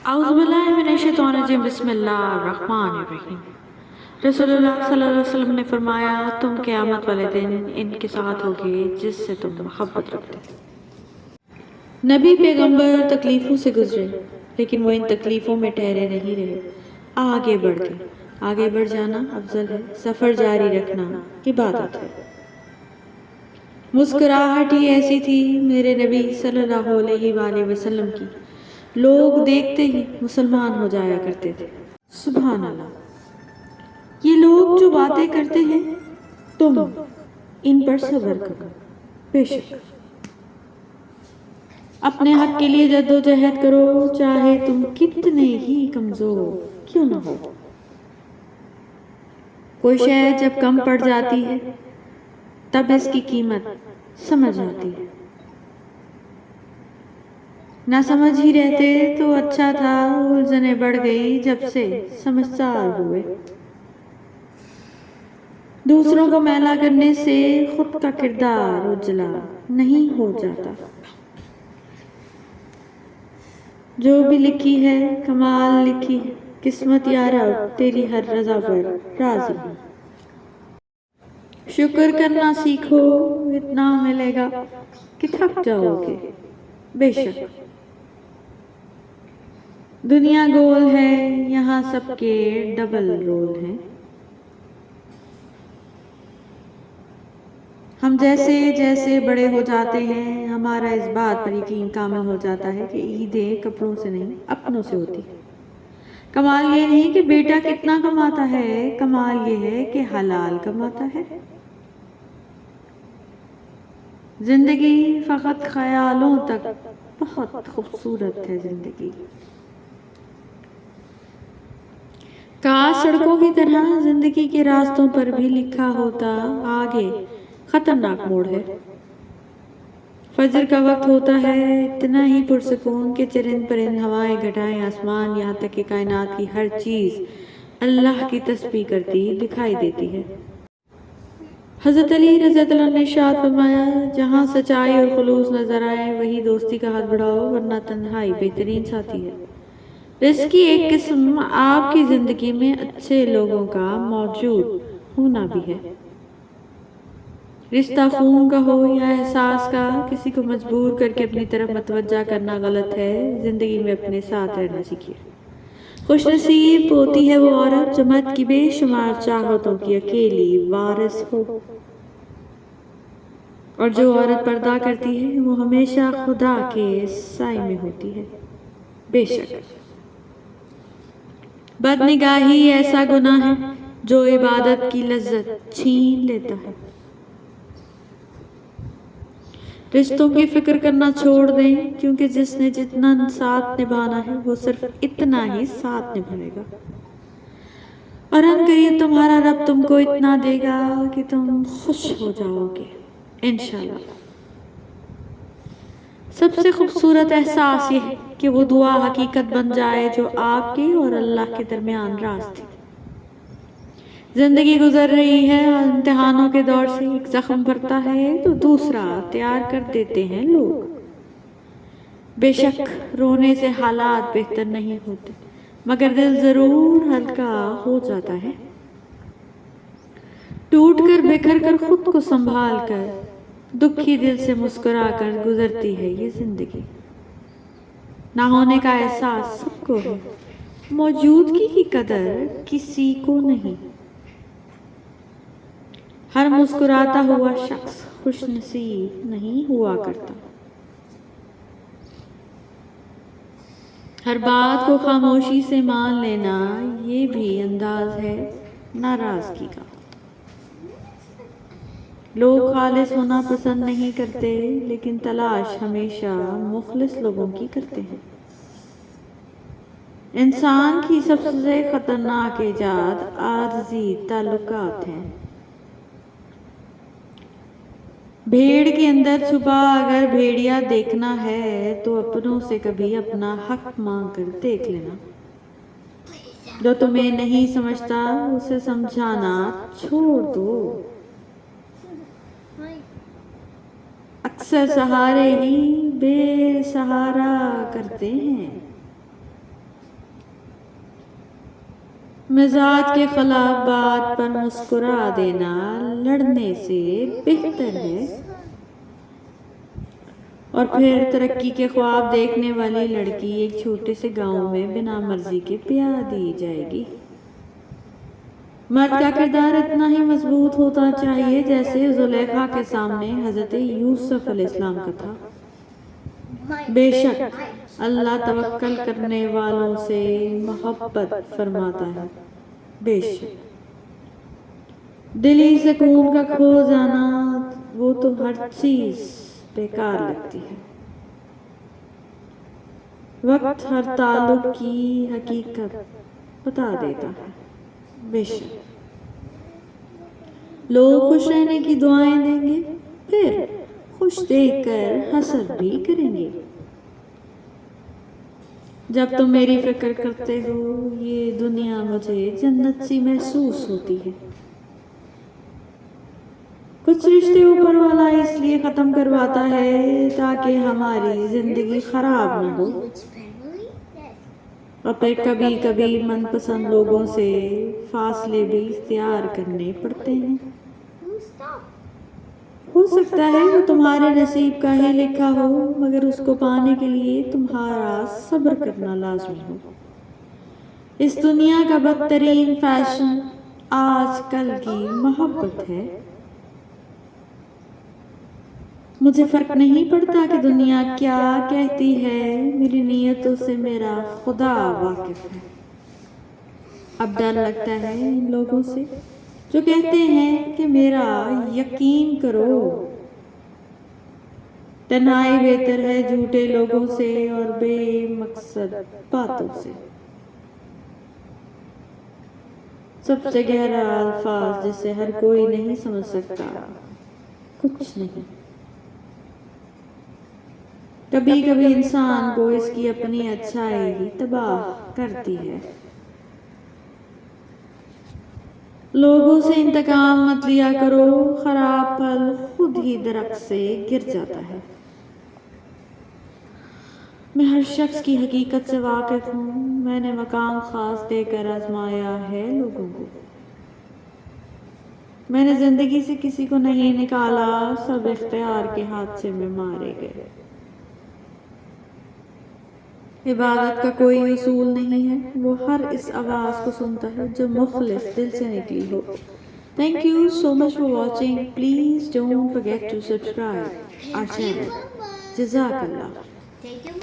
اعوذ باللہ من الشیطان الرجیم بسم اللہ الرحمن الرحیم۔ رسول اللہ صلی اللہ علیہ وسلم نے فرمایا، تم قیامت والے دن ان کے ساتھ ہوگے جس سے تم محبت رکھتے۔ نبی پیغمبر تکلیفوں سے گزرے لیکن وہ ان تکلیفوں میں ٹھہرے نہیں رہے، آگے بڑھ گئے۔ آگے بڑھ جانا افضل ہے، سفر جاری رکھنا عبادت ہے۔ مسکراہٹ ہی ایسی تھی میرے نبی صلی اللہ علیہ وآلہ وسلم کی، لوگ دیکھتے ہی مسلمان ہو جایا کرتے تھے۔ سبحان اللہ۔ یہ لوگ جو باتیں کرتے ہیں تم ان پر صبر کرو، بے شک اپنے حق کے لیے جد و جہد کرو، چاہے تم کتنے ہی کمزور کیوں نہ ہو۔ کوئی شے جب کم پڑ جاتی ہے تب اس کی قیمت سمجھ آتی ہے، نہ سمجھ ہی رہتے تو اچھا تھا، الجھنیں بڑھ گئی جب سے سمجھدار ہوئے۔ دوسروں کو میلا کرنے سے خود کا کردار اجلا نہیں ہو جاتا۔ جو بھی لکھی ہے کمال لکھی ہے، قسمت یا رب تیری ہر رضا پر راضی ہوں۔ شکر کرنا سیکھو، اتنا ملے گا کہ تھک جاؤ گے، بے شک دنیا گول ہے، یہاں سب کے ڈبل رول ہیں۔ ہم جیسے جیسے بڑے ہو جاتے ہیں ہمارا اس بات پر یقین کامل ہو جاتا ہے کہ عیدیں کپڑوں سے نہیں اپنوں سے ہوتی۔ کمال یہ نہیں کہ بیٹا کتنا کماتا ہے، کمال یہ ہے کہ حلال کماتا ہے۔ زندگی فقط خیالوں تک بہت خوبصورت ہے زندگی۔ کاش سڑکوں کی طرح زندگی کے راستوں پر بھی لکھا ہوتا، آگے خطرناک موڑ ہے۔ فجر کا وقت ہوتا ہے، اتنا ہی پرسکون کہ چرند پرند، ہوائیں گھٹائیں آسمان، یہاں تک کہ کائنات کی ہر چیز اللہ کی تسبیح کرتی دکھائی دیتی ہے۔ حضرت علی رضی اللہ عنہ نے ارشاد فرمایا، جہاں سچائی اور خلوص نظر آئے وہی دوستی کا ہاتھ بڑھاؤ، ورنہ تنہائی بہترین ساتھی ہے۔ رزق کی ایک قسم آپ کی زندگی میں اچھے لوگوں کا موجود ہونا بھی ہے۔ رشتہ خون کا ہو یا احساس کا، کسی کو مجبور کر کے اپنی طرف متوجہ کرنا غلط ہے۔ زندگی میں اپنے ساتھ رہنا سیکھیے۔ خوش نصیب ہوتی ہے وہ عورت جو مرد کی بے شمار چاہتوں کی اکیلی وارث ہو، اور جو عورت پردہ کرتی ہے وہ ہمیشہ خدا کے سائے میں ہوتی ہے، بے شک بد نگاہی ایسا گناہ ہے جو عبادت کی لذت چھین لیتا ہے۔ رشتوں کی فکر کرنا چھوڑ دیں، کیونکہ جس نے جتنا ساتھ نبھانا ہے وہ صرف اتنا ہی ساتھ نبھائے گا، اور ان قریب تمہارا رب تم کو اتنا دے گا کہ تم خوش ہو جاؤ گے انشاءاللہ۔ سب سے خوبصورت احساس یہ ہے کہ وہ دعا حقیقت بن جائے جو آپ کے اور اللہ کے درمیان راز تھی۔ زندگی گزر رہی ہے اور امتحانوں کے دور سے ایک زخم بھرتا ہے تو دوسرا تیار کر دیتے ہیں لوگ۔ بے شک رونے سے حالات بہتر نہیں ہوتے، مگر دل ضرور ہلکا ہو جاتا ہے۔ ٹوٹ کر بکھر کر خود کو سنبھال کر دکھی دل سے مسکرا کر گزرتی ہے یہ زندگی۔ نہ ہونے کا احساس سب کو ہے، موجودگی کی قدر کسی کو نہیں۔ ہر مسکراتا ہوا شخص خوش نصیب نہیں ہوا کرتا۔ ہر بات کو خاموشی سے مان لینا یہ بھی انداز ہے ناراضگی کا۔ لوگ خالص ہونا پسند نہیں کرتے، لیکن تلاش ہمیشہ مخلص لوگوں کی کرتے ہیں۔ انسان کی سب سے خطرناک ایجاد عارضی تعلقات ہیں۔ بھیڑ کے اندر چھپا اگر بھیڑیا دیکھنا ہے تو اپنوں سے کبھی اپنا حق مانگ کر دیکھ لینا۔ جو تمہیں نہیں سمجھتا اسے سمجھانا چھوڑ دو۔ اکثر سہارے ہی بے سہارا کرتے ہیں۔ مزاج کے خلاف بات پر مسکرا دینا لڑنے سے بہتر ہے. اور پھر ترقی کے خواب دیکھنے والی لڑکی ایک چھوٹے سے گاؤں میں بنا مرضی کے بیاہ دی جائے گی. مرد کا کردار اتنا ہی مضبوط ہونا چاہیے جیسے زلیخا کے سامنے حضرت یوسف علیہ السلام کا تھا. بے شک اللہ توکل کرنے والوں سے محبت فرماتا ہے. بے شک دلی سکون کا کھو جانا وہ تو ہر چیز بیکار لگتی ہے. وقت ہر تعلق کی حقیقت بتا دیتا ہے. بے شک لوگ خوش رہنے کی دعائیں دیں گے پھر خوش دیکھ کر حسد بھی کریں گے. جب تم میری فکر کرتے ہو یہ دنیا مجھے جنت سی محسوس ہوتی ہے. کچھ رشتے اوپر والا اس لیے ختم کرواتا ہے تاکہ ہماری زندگی خراب نہ ہو. اور پھر کبھی کبھی من پسند لوگوں سے فاصلے بھی اختیار کرنے پڑتے ہیں. ہو سکتا ہے وہ تمہارے نصیب کا ہی لکھا ہو مگر اس کو پانے کے لیے تمہارا صبر کرنا لازمی ہو. اس دنیا کا بدترین فیشن آج کل کی محبت ہے. مجھے فرق نہیں پڑتا کہ دنیا کیا کہتی ہے میری نیتوں سے میرا خدا واقف ہے. اب ڈر لگتا ہے ان لوگوں سے جو کہتے ہیں کہ میرا یقین کرو. تنہائی بہتر ہے جھوٹے لوگوں سے اور بے مقصد باتوں سے. سب سے گہرا الفاظ جسے ہر کوئی نہیں سمجھ سکتا کچھ نہیں. کبھی کبھی انسان کو اس کی اپنی اچھائی ہی تباہ کرتی ہے. لوگوں سے انتقام مت لیا کرو خراب پھل خود ہی درخت سے گر جاتا ہے. میں ہر شخص کی حقیقت سے واقف ہوں. میں نے مقام خاص دے کر آزمایا ہے لوگوں کو. میں نے زندگی سے کسی کو نہیں نکالا سب اختیار کے حادثے میں مارے گئے. عبادت کا کوئی اصول نہیں ہے وہ ہر اس آواز کو سنتا ہے جو مخلص دل سے نکلی ہو. Thank you so much for watching. Please don't forget to subscribe our channel. جزاک اللہ.